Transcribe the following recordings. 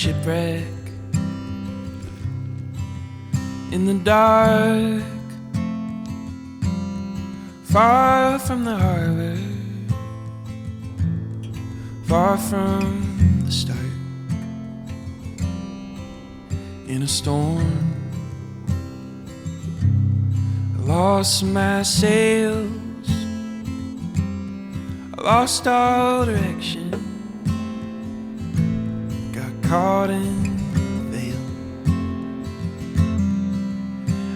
shipwreck in the dark, far from the harbor, far from the start. In a storm, I lost my sails, I lost all direction, got caught in the veil.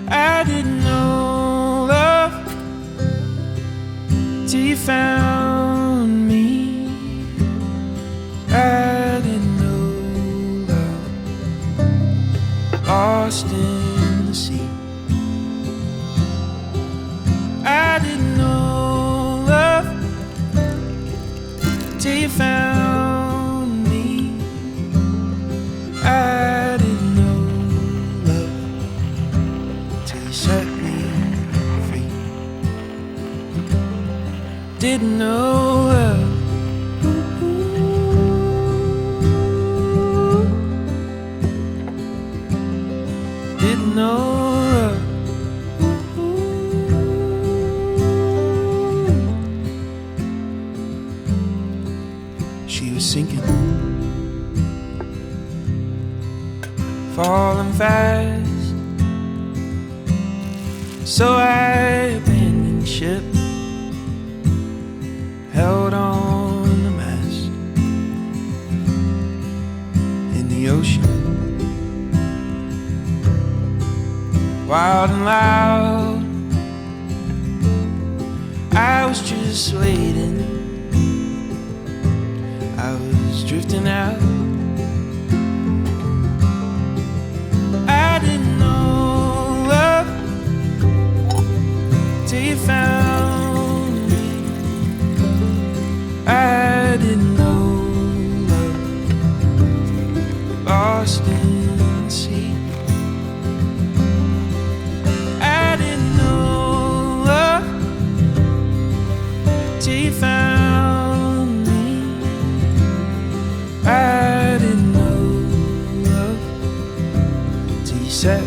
I didn't know love till you found me. I didn't know love, lost in the sea. I didn't know love till you found me. I didn't know love till you set me free. Didn't know love. Didn't know love. She was sinking, falling fast, so I abandoned ship, held on the mast in the ocean. Wild and loud, I was just waiting, I was drifting out. I didn't know love till you found me. I didn't know love, lost in the sea. Till you found me. I didn't know love till you set